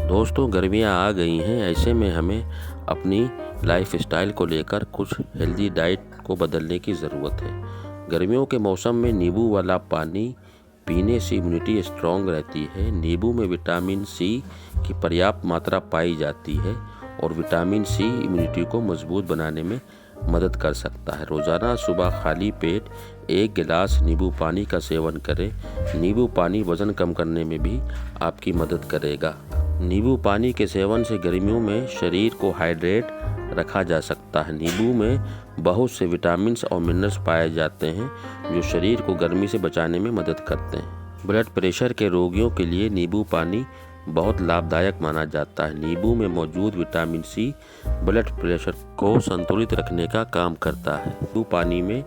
दोस्तों, गर्मियाँ आ गई हैं। ऐसे में हमें अपनी लाइफ स्टाइल को लेकर कुछ हेल्दी डाइट को बदलने की ज़रूरत है। गर्मियों के मौसम में नींबू वाला पानी पीने से इम्यूनिटी स्ट्रॉन्ग रहती है। नींबू में विटामिन सी की पर्याप्त मात्रा पाई जाती है और विटामिन सी इम्यूनिटी को मजबूत बनाने में मदद कर सकता है। रोज़ाना सुबह खाली पेट 1 गिलास नींबू पानी का सेवन करें। नींबू पानी वज़न कम करने में भी आपकी मदद करेगा। नींबू पानी के सेवन से गर्मियों में शरीर को हाइड्रेट रखा जा सकता है। नींबू में बहुत से विटामिन्स और मिनरल्स पाए जाते हैं जो शरीर को गर्मी से बचाने में मदद करते हैं। ब्लड प्रेशर के रोगियों के लिए नींबू पानी बहुत लाभदायक माना जाता है। नींबू में मौजूद विटामिन सी ब्लड प्रेशर को संतुलित रखने का काम करता है। नींबू पानी में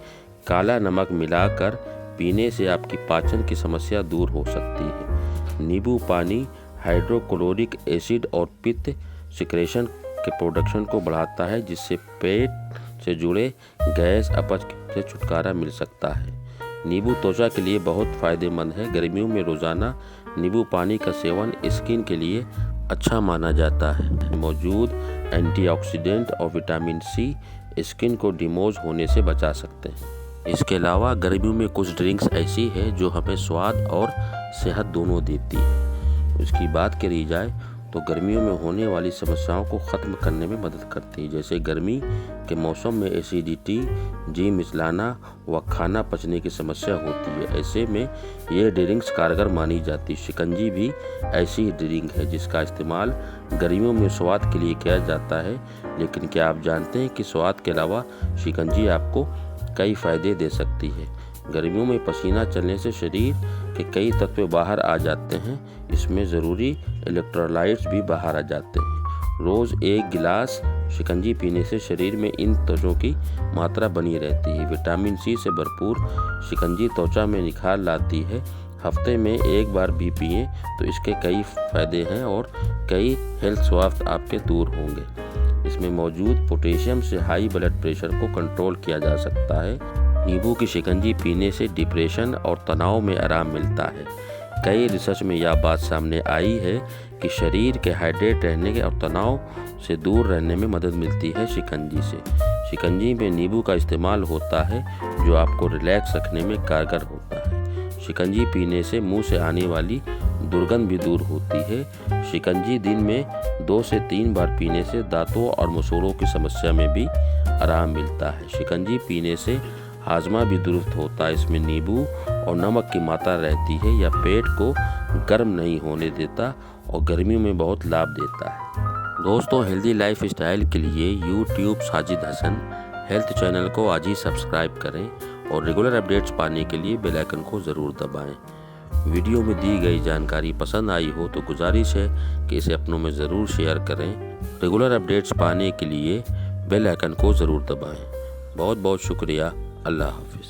काला नमक मिलाकर पीने से आपकी पाचन की समस्या दूर हो सकती है। नींबू पानी हाइड्रोक्लोरिक एसिड और पित्त सिक्रेशन के प्रोडक्शन को बढ़ाता है, जिससे पेट से जुड़े गैस अपच से छुटकारा मिल सकता है। नींबू त्वचा के लिए बहुत फ़ायदेमंद है। गर्मियों में रोज़ाना नींबू पानी का सेवन स्किन के लिए अच्छा माना जाता है। मौजूद एंटीऑक्सीडेंट और विटामिन सी स्किन को डिमोज होने से बचा सकते हैं। इसके अलावा गर्मियों में कुछ ड्रिंक्स ऐसी है जो हमें स्वाद और सेहत दोनों देती है। इसकी बात करी जाए तो गर्मियों में होने वाली समस्याओं को ख़त्म करने में मदद करती है, जैसे गर्मी के मौसम में एसिडिटी, जी मिचलाना व खाना पचने की समस्या होती है। ऐसे में ये ड्रिंक्स कारगर मानी जाती है। शिकंजी भी ऐसी ही ड्रिंक है जिसका इस्तेमाल गर्मियों में स्वाद के लिए किया जाता है। लेकिन क्या आप जानते हैं कि स्वाद के अलावा शिकंजी आपको कई फ़ायदे दे सकती है। गर्मियों में पसीना चलने से शरीर के कई तत्व बाहर आ जाते हैं। इसमें ज़रूरी इलेक्ट्रोलाइट्स भी बाहर आ जाते हैं। रोज़ 1 गिलास शिकंजी पीने से शरीर में इन तत्वों की मात्रा बनी रहती है। विटामिन सी से भरपूर शिकंजी त्वचा में निखार लाती है। हफ्ते में 1 बार भी पिएं तो इसके कई फ़ायदे हैं और कई हेल्थ स्वास्थ्य आपके दूर होंगे। इसमें मौजूद पोटेशियम से हाई ब्लड प्रेशर को कंट्रोल किया जा सकता है। नींबू की शिकंजी पीने से डिप्रेशन और तनाव में आराम मिलता है। कई रिसर्च में यह बात सामने आई है कि शरीर के हाइड्रेट रहने के और तनाव से दूर रहने में मदद मिलती है शिकंजी से। शिकंजी में नींबू का इस्तेमाल होता है जो आपको रिलैक्स रखने में कारगर होता है। शिकंजी पीने से मुंह से आने वाली दुर्गंध भी दूर होती है। शिकंजी दिन में 2 से 3 बार पीने से दांतों और मसूड़ों की समस्या में भी आराम मिलता है। शिकंजी पीने से हाजमा भी दुरुस्त होता है। इसमें नींबू और नमक की मात्रा रहती है। यह पेट को गर्म नहीं होने देता और गर्मियों में बहुत लाभ देता है। दोस्तों, हेल्दी लाइफ स्टाइल के लिए YouTube Sajid Hasan health channel को आज ही सब्सक्राइब करें और रेगुलर अपडेट्स पाने के लिए बेल आइकन को ज़रूर दबाएं। वीडियो में दी गई जानकारी पसंद आई हो तो गुजारिश है कि इसे अपनों में ज़रूर शेयर करें। रेगुलर अपडेट्स पाने के लिए बेल आइकन को ज़रूर दबाएं। बहुत बहुत शुक्रिया। अल्लाह हाफिज़।